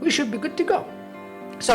we should be good to go. So,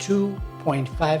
2.5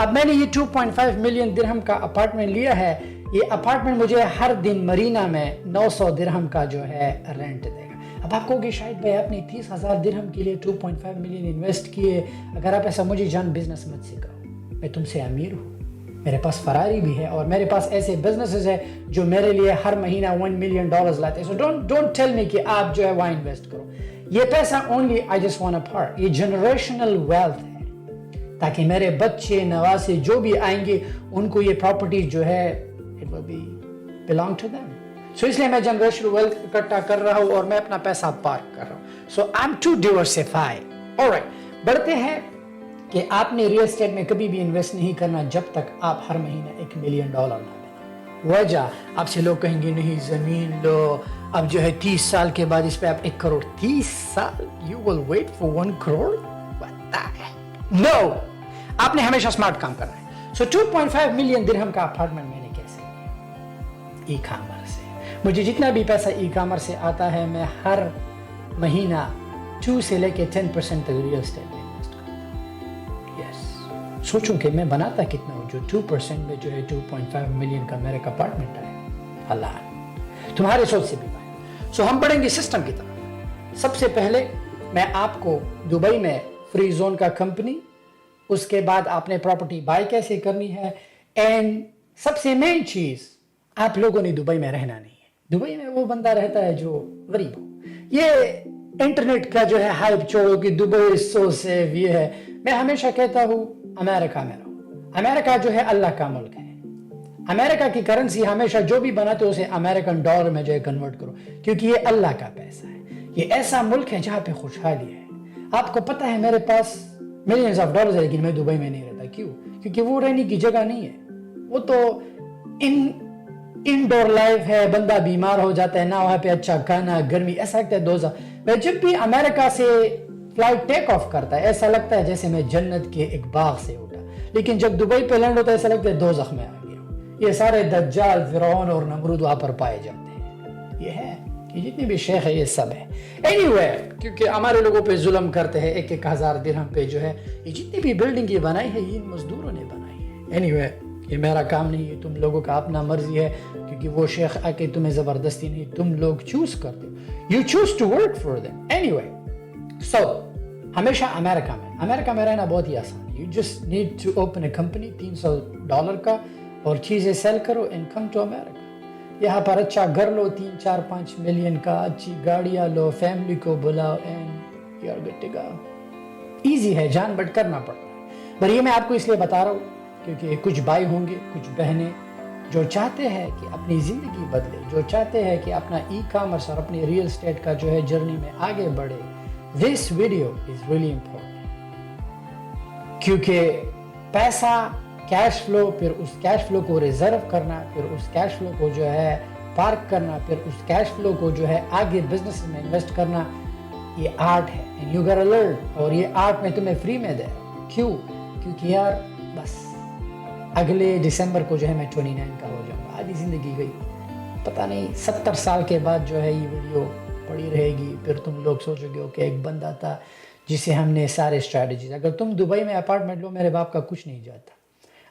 اب میں نے یہ 2.5 ملین درہم کا اپارٹمنٹ لیا ہے. یہ اپارٹمنٹ مجھے ہر دن مرینا میں 900 درہم کا جو ہے رینٹ دے گا. اب آپ کہو گے شاید بھائی آپ نے 30,000 درہم کے لیے 2.5 ملین انویسٹ کیے, اگر آپ ایسا مجھے جان بزنس مت سکھاؤ, میں تم سے امیر ہوں, میرے پاس فراری بھی ہے اور میرے پاس ایسے بزنسز ہے جو میرے لیے ہر مہینہ $1 ملین لاتے ہیں. سو ڈونٹ ٹیل می کہ آپ جو ہے وہاں انویسٹ کرو. یہ پیسہ only I just want a part, یہ جنریشنل ویلتھ ہے تاکہ میرے بچے نواسے جو بھی آئیں گے ان کو یہ پراپرٹی جو ہے it will be belong to them. سو اس لیے میں جنریشنل ویلتھ اکٹھا کر رہا ہوں اور میں اپنا پیسہ پارک کر رہا ہوں. سو I'm to diversify. Alright, بڑھتے ہیں کہ آپ نے ریل اسٹیٹ میں کبھی بھی انویسٹ نہیں کرنا جب تک آپ ہر مہینہ $1 ملین نہ دیں. وجہ آپ سے لوگ کہیں گے نہیں زمین لو, اب جو ہے 30 سال کے بعد اس پہ آپ 1 کروڑ. 30 سال you will wait for 1 crore? What the heck? No! آپ نے ہمیشہ سمارٹ کام کرنا ہے. سو 2.5 ملین درہم کا اپارٹمنٹ میں نے کیسے لیا؟ ای کامرس سے. مجھے جتنا بھی پیسہ ای کامرس سے آتا ہے میں ہر مہینہ 2 سے لے کے 10% تک ریل اسٹیٹ میں انویسٹ کرتا ہوں. یس, سوچوں کہ میں بناتا کتنا ہوں جو 2% میں جو ہے 2.5 ملین کا میرے کا اپارٹمنٹ ہے. اللہ تمہارے سوچ سے بھی بات. سو ہم پڑھیں گے سسٹم کی طرف. سب سے پہلے میں آپ کو دبئی میں فری زون کا کمپنی, اس کے بعد آپ نے پراپرٹی بائی کیسے کرنی ہے, اینڈ سب سے مین چیز آپ لوگوں نے دبئی میں رہنا نہیں ہے. دبئی میں وہ بندہ رہتا ہے جو غریب ہو. یہ انٹرنیٹ کا جو ہے ہائپ چھوڑو کہ دبئی سو سیف یہ ہے. میں ہمیشہ کہتا ہوں امریکہ میں رہو. امریکہ جو ہے اللہ کا ملک ہے. امریکہ کی کرنسی ہمیشہ جو بھی بناتے ہو اسے امریکن ڈالر میں جو ہے کنورٹ کرو, کیونکہ یہ اللہ کا پیسہ ہے. یہ ایسا ملک ہے جہاں پہ خوشحالی ہے. آپ کو پتہ ہے میرے پاس ملینز آف ڈالرز ہے لیکن میں دبئی میں نہیں رہتا. کیوں؟ کیونکہ وہ رہنے کی جگہ نہیں ہے. وہ تو انڈور لائف ہے, بندہ بیمار ہو جاتا ہے, نہ وہاں پہ اچھا کھانا, گرمی, ایسا لگتا ہے دوزخ. میں جب بھی امریکہ سے فلائٹ ٹیک آف کرتا ہے ایسا لگتا ہے جیسے میں جنت کے ایک باغ سے اٹھا, لیکن جب دبئی پہ لینڈ ہوتا ہے ایسا لگتا ہے دوزخ میں آ گیا. یہ سارے دجال, فرعون اور نمرود وہاں پر پائے جاتے ہیں. یہ ہے کہ جتنی بھی شیخ ہے یہ سب ہے. اینی کیونکہ ہمارے لوگوں پہ ظلم کرتے ہیں 1,000 درہم پہ جو ہے یہ جتنی بھی بلڈنگ یہ بنائی ہے یہ ان مزدوروں نے بنائی ہے. اینی یہ میرا کام نہیں ہے, تم لوگوں کا اپنا مرضی ہے, کیونکہ وہ شیخ آ کے تمہیں زبردستی نہیں, تم لوگ چوز کرتے ہو, you choose to work for them. Any so ہمیشہ امریکہ میں رہنا بہت ہی آسان ہے. You just need to open a company $300 کا اور چیزیں سیل کرو اینڈ کم ٹو امریکہ. یہاں پر اچھا گھر لو 3-4-5 ملین کا, اچھی گاڑیاں لو, فیملی کو بلاؤ and you are good to go. Easy ہے, جان بٹ کرنا پڑتا ہے. پر یہ میں آپ کو اس لیے بتا رہا ہوں کیونکہ کچھ بھائی ہوں گے, کچھ بہنیں جو چاہتے ہیں کہ اپنی زندگی بدلے, جو چاہتے ہیں کہ اپنا ای کامرس اور اپنی ریل اسٹیٹ کا جو ہے جرنی میں آگے بڑھے. This video is really important, کیونکہ پیسہ, کیش فلو, پھر اس کیش فلو کو ریزرو کرنا, پھر اس کیش فلو کو جو ہے پارک کرنا, پھر اس کیش فلو کو جو ہے آگے بزنس میں انویسٹ کرنا, یہ آرٹ ہے. اینڈ یو گوٹا لرن, اور یہ آرٹ میں تمہیں فری میں دے رہا ہوں. کیوں؟ کیونکہ یار بس اگلے دسمبر کو جو ہے میں 29 کا ہو جاؤں گا. آدھی زندگی گئی, پتہ نہیں 70 سال کے بعد جو ہے یہ ویڈیو پڑی رہے گی. پھر تم لوگ سوچو گے کہ ایک بندہ تھا جسے ہم نے سارے اسٹریٹجیز. اگر تم دبئی میں اپارٹمنٹ لو میرے باپ کا کچھ نہیں جاتا.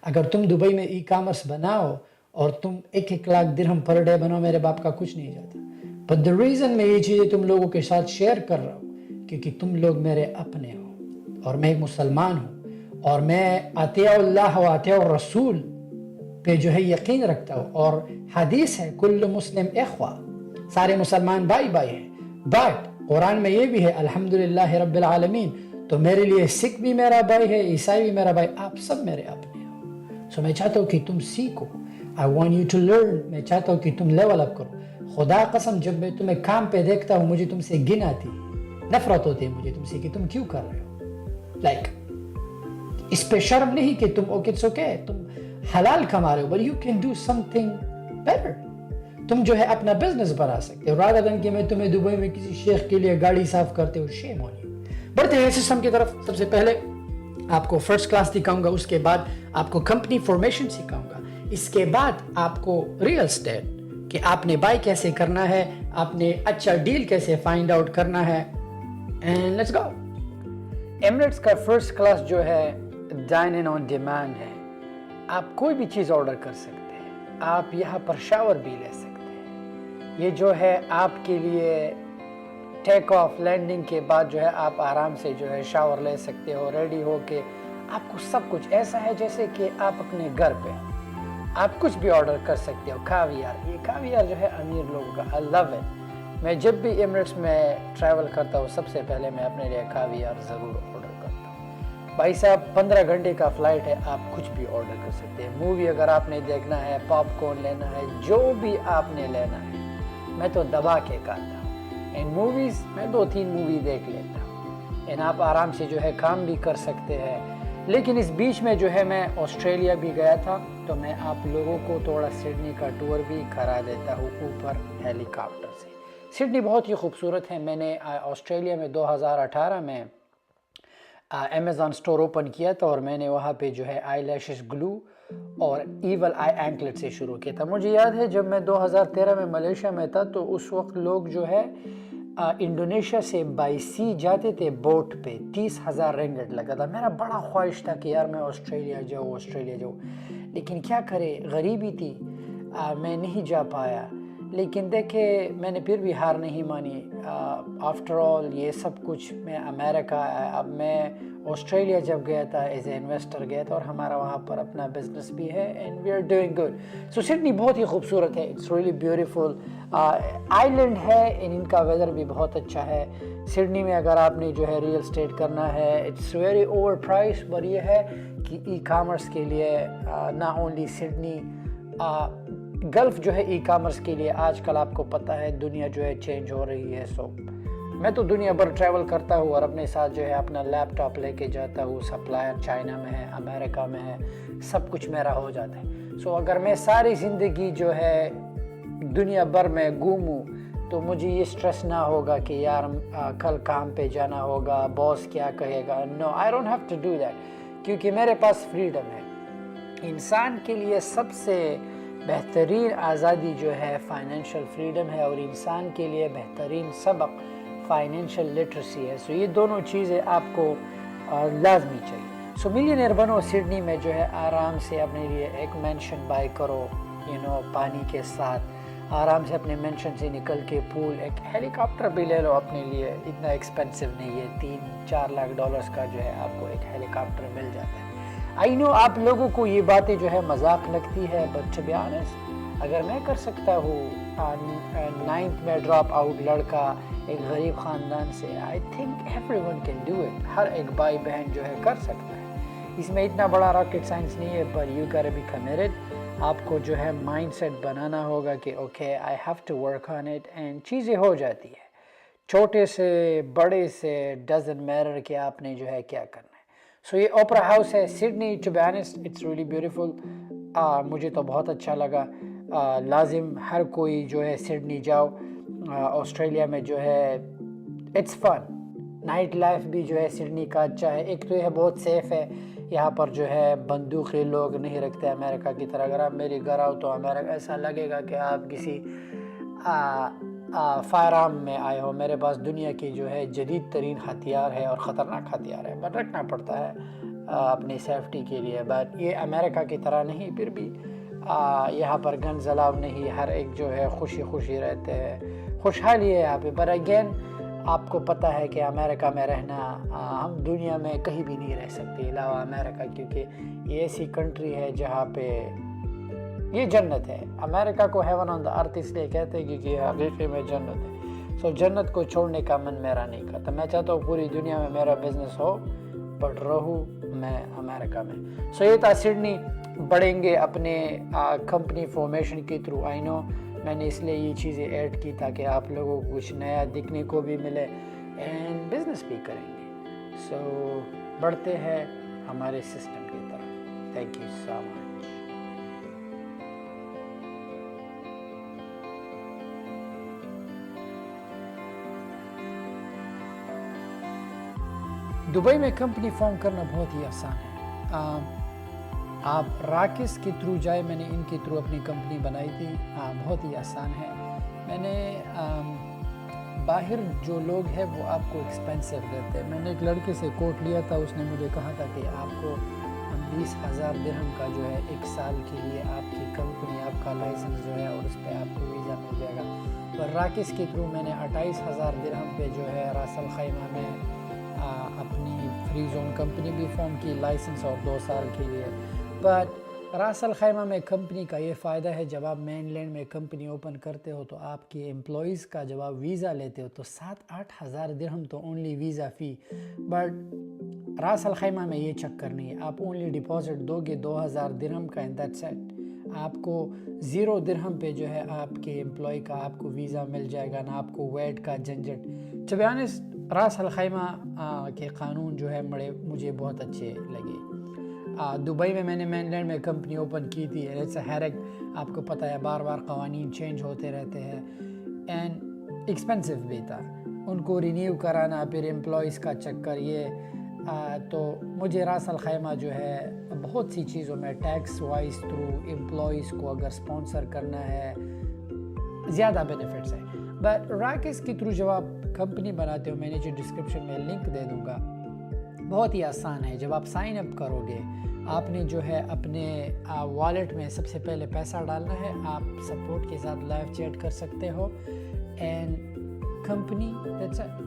اگر تم دبئی میں ای کامرس بناؤ اور تم 1 لاکھ درہم پر ڈے بناؤ میرے باپ کا کچھ نہیں جاتا. بٹ the reason میں یہ چیزیں تم لوگوں کے ساتھ شیئر کر رہا ہوں کیونکہ تم لوگ میرے اپنے ہو اور میں ایک مسلمان ہوں اور میں اطیع اللہ و اطیع الرسول پہ جو ہے یقین رکھتا ہوں. اور حدیث ہے کل مسلم اخوہ, سارے مسلمان بھائی بھائی ہیں. بٹ قرآن میں یہ بھی ہے الحمدللہ رب العالمین. تو میرے لیے سکھ بھی میرا بھائی ہے, عیسائی بھی میرا بھائی, آپ سب میرے اپنے ہو. سو میں چاہتا ہوں کہ تم سیکھو. I want you to learn. میں چاہتا ہوں کہ تم لیول اپ کرو. خدا قسم جب میں تمہیں کام پہ دیکھتا ہوں مجھے تم سے گن آتی ہے, نفرت ہوتی ہے مجھے تم سے کہ تم کیوں کر رہے ہو. لائک اس پہ شرم نہیں کہ تم اوکے تم حلال کما رہے ہو, but you can do something better. تم جو ہے اپنا بزنس بنا سکتے ہو rather than کہ میں تمہیں دبئی میں کسی شیخ کے لیے گاڑی صاف کرتے ہو. شیم on you. بڑھتے ہیں سسٹم کی طرف. سب سے پہلے آپ کو فرسٹ کلاس دکھاؤں گا, اس کے بعد آپ کو کمپنی فارمیشن سکھاؤں گا, اس کے بعد آپ کو ریل اسٹیٹ کہ آپ نے بائی کیسے کرنا ہے, آپ نے اچھا ڈیل کیسے فائنڈ آؤٹ کرنا ہے. And let's go. ایمریٹس کا فرسٹ کلاس جو ہے ڈائن ان آن ڈیمانڈ ہے. آپ کوئی بھی چیز آرڈر کر سکتے ہیں. آپ یہاں پر شاور بھی لے سکتے ہیں. یہ جو ہے آپ کے لیے ٹیک آف لینڈنگ کے بعد جو ہے آپ آرام سے جو ہے شاور لے سکتے ہو, ریڈی ہو کے. آپ کو سب کچھ ایسا ہے جیسے کہ آپ اپنے گھر پہ آپ کچھ بھی آرڈر کر سکتے ہو. کاویار, یہ کاویار جو ہے امیر لوگوں کا, I love it. میں جب بھی ایمریٹس میں ٹریول کرتا ہوں سب سے پہلے میں اپنے لیے کاویار ضرور آرڈر کرتا ہوں. بھائی صاحب 15 گھنٹے کا فلائٹ ہے, آپ کچھ بھی آرڈر کر سکتے ہیں. مووی اگر آپ نے دیکھنا ہے, پاپ کارن لینا ہے, جو بھی آپ نے لینا ہے, میں تو دبا کے کھاتا ہوں. ان موویز میں 2-3 مووی دیکھ لیتا ہوں. ان آپ آرام سے جو ہے کام بھی کر سکتے ہیں. لیکن اس بیچ میں جو ہے میں آسٹریلیا بھی گیا تھا, تو میں آپ لوگوں کو تھوڑا سڈنی کا ٹور بھی کرا دیتا ہوں اوپر ہیلی کاپٹر سے. سڈنی بہت ہی خوبصورت ہے. میں نے آسٹریلیا میں 2018 میں امیزون سٹور اوپن کیا تھا, اور میں نے وہاں پہ جو ہے آئی لیشز گلو اور ایول آئی اینکلٹ سے شروع کیا تھا. مجھے یاد ہے جب میں 2013 میں ملیشیا میں تھا تو اس وقت لوگ جو ہے انڈونیشیا سے بائی سی جاتے تھے بوٹ پہ, 30,000 رنگٹ لگا تھا. میرا بڑا خواہش تھا کہ یار میں آسٹریلیا جاؤں, لیکن کیا کرے, غریبی تھی, میں نہیں جا پایا. لیکن دیکھے میں نے پھر بھی ہار نہیں مانی. آفٹر آل یہ سب کچھ میں امریکہ, اب میں آسٹریلیا جب گیا تھا ایز اے انویسٹر گیا تھا, اور ہمارا وہاں پر اپنا بزنس بھی ہے, and we are doing good. So Sydney بہت ہی خوبصورت ہے, it's really beautiful island ہے, ان کا ویدر بھی بہت اچھا ہے. سڈنی میں اگر آپ نے جو ہے ریئل اسٹیٹ کرنا ہے, اٹس ویری اوور پرائس, پر یہ ہے کہ ای کامرس کے لیے نہ اونلی سڈنی, گلف جو ہے ای کامرس کے لیے آج کل آپ کو پتہ ہے دنیا جو ہے چینج ہو رہی ہے. سو میں تو دنیا بھر ٹریول کرتا ہوں اور اپنے ساتھ جو ہے اپنا لیپ ٹاپ لے کے جاتا ہوں. سپلائر چائنا میں ہے, امریکہ میں ہے, سب کچھ میرا ہو جاتا ہے. سو اگر میں ساری زندگی جو ہے دنیا بھر میں گھوموں تو مجھے یہ سٹریس نہ ہوگا کہ یار کل کام پہ جانا ہوگا, باس کیا کہے گا. No, I don't have to do that, کیونکہ میرے پاس فریڈم ہے. انسان کے لیے سب سے بہترین آزادی جو ہے فائنینشیل فریڈم ہے, اور انسان کے لیے بہترین سبق فائنینشیل لٹریسی ہے. سو یہ دونوں چیزیں آپ کو لازمی چاہیے. سو ملینئر بنو, سڈنی میں جو ہے آرام سے اپنے لیے ایک مینشن بائی کرو, پانی کے ساتھ, آرام سے اپنے مینشن سے نکل کے پول, ایک ہیلی کاپٹر بھی لے لو اپنے لیے, اتنا ایکسپینسو نہیں ہے, $3-4 لاکھ کا جو ہے آپ کو ایک ہیلی کاپٹر مل جاتا ہے. آئی نو آپ لوگوں کو یہ باتیں جو ہے مذاق لگتی ہے, بٹ ٹو بی آنسٹ اگر میں کر سکتا ہوں 9th میں ڈراپ آؤٹ لڑکا ایک غریب خاندان سے, I think everyone can do it. ہر ایک بھائی بہن جو ہے کر سکتا ہے. اس میں اتنا بڑا راکٹ سائنس نہیں ہے, پر you got to be committed. آپ کو جو ہے مائنڈ سیٹ بنانا ہوگا کہ okay I have to work on it, and چیزیں ہو جاتی ہے. چھوٹے سے بڑے سے ڈزنٹ میٹر کہ آپ نے جو ہے کیا کرنا ہے. سو یہ اوپرا ہاؤس ہے Sydney. To be honest it's really beautiful. مجھے تو بہت اچھا لگا. لازم ہر کوئی جو ہے سڈنی جاؤ. آسٹریلیا میں جو ہے اٹس فن. نائٹ لائف بھی جو ہے سڈنی کا اچھا ہے. ایک تو یہ بہت سیف ہے, یہاں پر جو ہے بندوقیں لوگ نہیں رکھتے امریکہ کی طرح. اگر آپ میرے گھر آؤ تو امریکہ ایسا لگے گا کہ آپ کسی فائر آرم میں آئے ہو. میرے پاس دنیا کی جو ہے جدید ترین ہتھیار ہے, اور خطرناک ہتھیار ہے, بٹ رکھنا پڑتا ہے اپنی سیفٹی کے لیے. بٹ یہ امریکہ کی طرح نہیں, پھر بھی یہاں پر گنز الاؤ نہیں. ہر ایک جو ہے خوشی رہتے ہیں, خوشحالی ہے یہاں پہ. بٹ اگین آپ کو پتہ ہے کہ امریکہ میں رہنا, ہم دنیا میں کہیں بھی نہیں رہ سکتے علاوہ امریکہ, کیونکہ یہ ایسی کنٹری ہے جہاں پہ یہ جنت ہے. امریکہ کو ہیون آن دا ارتھ اس لیے کہتے ہیں کیونکہ یہ حقیقی میں جنت ہے. سو جنت کو چھوڑنے کا من میرا نہیں کرتا. میں چاہتا ہوں پوری دنیا میں میرا بزنس ہو, بٹ رہوں میں امریکہ میں. سو یہ تھا سڈنی. بڑھیں گے اپنے کمپنی فارمیشن کے تھرو. آئی نو میں نے اس لیے یہ چیزیں ایڈ کی تاکہ آپ لوگوں کو کچھ نیا دیکھنے کو بھی ملے, اینڈ بزنس بھی کریں گے. سو بڑھتے ہیں ہمارے سسٹم کی طرف. Thank you so much. Dubai میں کمپنی فارم کرنا بہت ہی آسان ہے. آپ راکس کے تھرو جائے, میں نے ان کے تھرو اپنی کمپنی بنائی تھی. بہت ہی آسان ہے. میں نے باہر جو لوگ ہیں وہ آپ کو ایکسپینسو دیتے ہیں. میں نے ایک لڑکے سے کوٹ لیا تھا, اس نے مجھے کہا تھا کہ آپ کو ہم 20,000 درہم کا جو ہے 1 سال کے لیے آپ کی کمپنی آپ کا لائسنس جو ہے اور اس پہ آپ کو ویزا مل جائے گا۔ اور راکس کے تھرو میں نے 28,000 درہم پہ جو ہے راس الخیمہ میں اپنی فری زون کمپنی بھی فارم کی، لائسنس اور 2 سال کے لیے۔ بٹ راس الخیمہ میں کمپنی کا یہ فائدہ ہے، جب آپ مین لینڈ میں کمپنی اوپن کرتے ہو تو آپ کے امپلائیز کا جب آپ ویزا لیتے ہو تو 7-8 ہزار درہم تو اونلی ویزا فی۔ بٹ راس الخیمہ میں یہ چکر نہیں ہے، آپ اونلی ڈپازٹ دو گے 2,000 درہم کا، اینڈ دیٹس اٹ۔ آپ کو 0 درہم پہ جو ہے آپ کے امپلائی کا آپ کو ویزا مل جائے گا، نہ آپ کو ویٹ کا جھنجھٹ۔ To be honest Ras Al Khaimah کے قانون جو ہے مجھے بہت اچھے لگے۔ دبئی میں نے مین لینڈ میں کمپنی اوپن کی تھی، اٹس اے ہیڈیک، آپ کو پتہ ہے بار بار قوانین چینج ہوتے رہتے ہیں، اینڈ ایکسپینسو بھی تھا ان کو رینیو کرانا، پھر امپلائیز کا چکر یہ۔ تو مجھے راس الخیمہ جو ہے بہت سی چیزوں میں ٹیکس وائز تھرو امپلائیز کو اگر سپانسر کرنا ہے زیادہ بینیفٹس ہے۔ بٹ راکس کے تھرو جب آپ کمپنی بناتے ہو، میں نے جو ڈسکرپشن میں لنک دے دوں گا، بہت ہی آسان ہے۔ جب آپ سائن اپ کرو گے، آپ نے جو ہے اپنے والیٹ میں سب سے پہلے پیسہ ڈالنا ہے، آپ سپورٹ کے ساتھ لائیو چیٹ کر سکتے ہو، اینڈ کمپنی دیٹس اٹ۔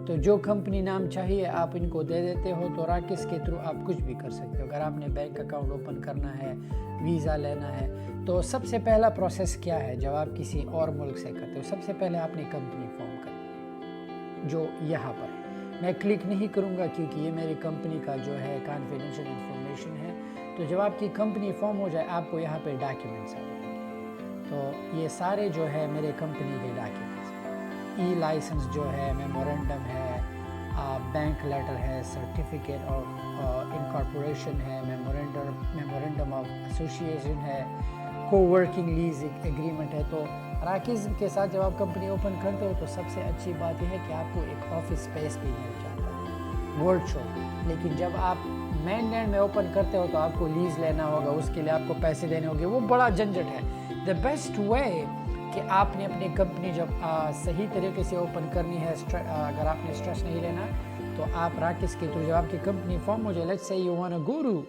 تو جو کمپنی نام چاہیے آپ ان کو دے دیتے ہو، تو راکس کے تھرو آپ کچھ بھی کر سکتے ہو۔ اگر آپ نے بینک اکاؤنٹ اوپن کرنا ہے، ویزا لینا ہے، تو سب سے پہلا پروسیس کیا ہے جب آپ کسی اور ملک سے کرتے ہو؟ سب سے پہلے آپ نے کمپنی فارم کرنی جو یہاں پر ہے۔ میں کلک نہیں کروں گا کیونکہ یہ میری کمپنی کا جو ہے کانفیڈینشیل انفارمیشن ہے۔ تو جب آپ کی کمپنی فارم ہو جائے، آپ کو یہاں پہ ڈاکیومنٹس آ جائیں گے۔ تو یہ سارے جو ہے میرے کمپنی کے ڈاکیومنٹس، ای لائسنس جو ہے، میمورنڈم ہے، بینک لیٹر ہے، سرٹیفکیٹ آف انکارپوریشن ہے، میمورنڈم آف ایسوسیشن ہے، کو ورکنگ لیز ایگریمنٹ ہے۔ تو راکس کے ساتھ جب آپ کمپنی اوپن کرتے ہو تو سب سے اچھی بات یہ ہے کہ آپ کو ایک آفس اسپیس بھی مل جاتا ہے، ورڈ شو۔ لیکن جب آپ مین لینڈ میں اوپن کرتے ہو تو آپ کو لیز لینا ہوگا، اس کے لیے آپ کو پیسے دینے ہوں گے، وہ بڑا جھنجھٹ ہے۔ دا بیسٹ وے کہ آپ نے اپنی کمپنی جب صحیح طریقے سے اوپن کرنی ہے، اگر آپ نے اسٹریس نہیں لینا، تو آپ راکس کے تھرو جب آپ کی کمپنی فارم ہو جائے، let's say you want to go to,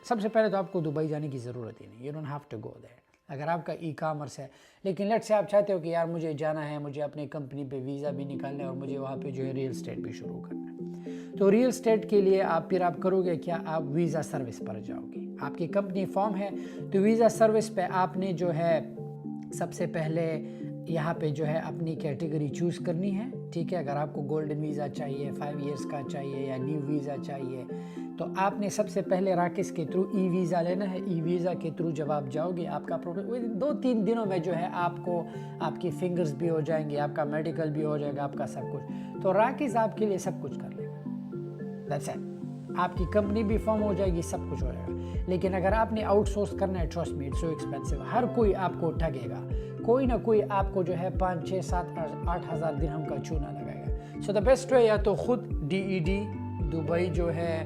سب سے پہلے تو آپ کو دبئی جانے کی ضرورت ہی نہیں، you don't have to go there اگر آپ کا ای کامرس ہے۔ لیکن لیٹس سے آپ چاہتے ہو کہ یار مجھے جانا ہے، مجھے اپنی کمپنی پہ ویزا بھی نکالنا ہے اور مجھے وہاں پہ جو ہے ریل اسٹیٹ بھی شروع کرنا ہے، تو ریل اسٹیٹ کے لیے پھر آپ کرو گے کیا؟ آپ ویزا سروس پر جاؤ گے۔ آپ کی کمپنی فارم ہے تو ویزا سروس پہ آپ نے جو ہے سب سے پہلے یہاں پہ جو ہے اپنی کیٹیگری چوز کرنی ہے، ٹھیک ہے۔ اگر آپ کو گولڈن ویزا چاہیے، 5 ایئرس کا چاہیے، یا نیو ویزا چاہیے، تو آپ نے سب سے پہلے راکس کے تھرو ای ویزا لینا ہے۔ ای ویزا کے تھرو جب آپ جاؤ گے، آپ کا 2-3 دنوں میں جو ہے آپ کو آپ کی فنگرز بھی ہو جائیں گے، آپ کا میڈیکل بھی ہو جائے گا، آپ کا سب کچھ۔ تو راکس آپ کے لیے سب کچھ کر لے گا، دیٹس اٹ۔ آپ کی کمپنی بھی فارم ہو جائے گی، سب کچھ ہو جائے گا۔ لیکن اگر آپ نے آؤٹ سورس کرنا ہے، trust me it's so expensive, ہر کوئی آپ کو ٹھگے گا، کوئی نہ کوئی آپ کو جو ہے 5, 6, 7, 8 ہزار درہم کا چونا لگائے گا۔ سو دا بیسٹ وے، یا تو خود DED دبئی جو ہے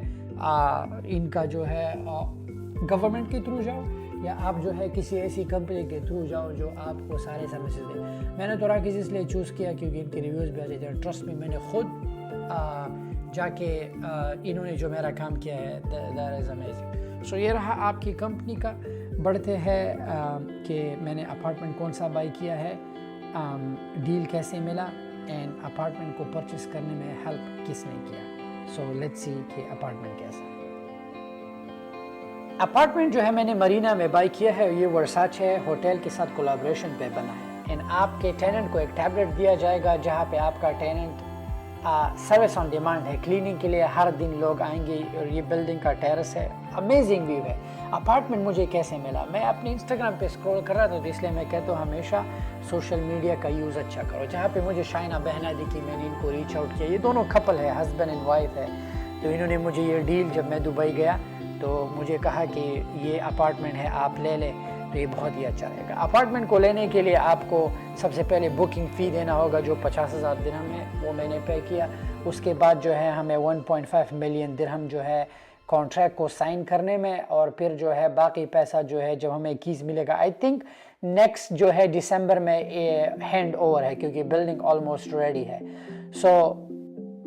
ان کا جو ہے گورنمنٹ کے تھرو جاؤ، یا آپ جو ہے کسی ایسی کمپنی کے تھرو جاؤ جو آپ کو سارے سروسز دے۔ میں نے تو راکس اس لیے چوز کیا کیونکہ ان کے ریویوز بھی آتے تھے، ٹرسٹ میں میں نے خود جا کے انہوں نے جو میرا کام کیا ہے، دیٹ از امیزنگ۔ سو یہ رہا آپ کی کمپنی کا۔ بڑھتے ہیں کہ میں نے اپارٹمنٹ کون سا بائی کیا ہے، ڈیل کیسے ملا، اینڈ اپارٹمنٹ کو پرچیز کرنے میں ہیلپ کس نے کیا۔ سو لیٹس سی کہ اپارٹمنٹ کیسا ہے۔ اپارٹمنٹ جو ہے میں نے مرینا میں بائی کیا ہے، یہ ورساچ ہے، ہوٹل کے ساتھ کولیبریشن پہ بنا ہے، اینڈ آپ کے ٹیننٹ کو ایک ٹیبلٹ دیا جائے گا جہاں پہ آپ کا ٹیننٹ سروس آن ڈیمانڈ ہے، کلیننگ کے لیے ہر دن لوگ آئیں گے، اور یہ بلڈنگ کا ٹیرس ہے، امیزنگ ویو ہے۔ اپارٹمنٹ مجھے کیسے ملا؟ میں اپنی انسٹاگرام پہ اسکرول کر رہا تھا، تو اس لیے میں کہتا ہوں ہمیشہ سوشل میڈیا کا یوز اچھا کرو۔ جہاں پہ مجھے شائنہ بہنا دکھی، میں نے ان کو ریچ آؤٹ کیا، یہ دونوں کپل ہے، ہسبینڈ اینڈ وائف ہے، تو انہوں نے مجھے یہ ڈیل، جب میں دبئی گیا تو مجھے کہا کہ یہ اپارٹمنٹ ہے آپ لے لیں، تو یہ بہت ہی اچھا رہے گا۔ اپارٹمنٹ کو لینے کے لیے آپ کو سب سے پہلے بکنگ فی دینا ہوگا جو 50,000 درہم ہے، وہ میں نے پے کیا۔ اس کے بعد جو ہے ہمیں 1.5 ملین درہم جو ہے کانٹریکٹ کو سائن کرنے میں، اور پھر جو ہے باقی پیسہ جو ہے جب ہمیں کیز ملے گا، آئی تھنک نیکسٹ جو ہے دسمبر میں ہینڈ اوور ہے، کیونکہ بلڈنگ آلموسٹ ریڈی ہے۔ سو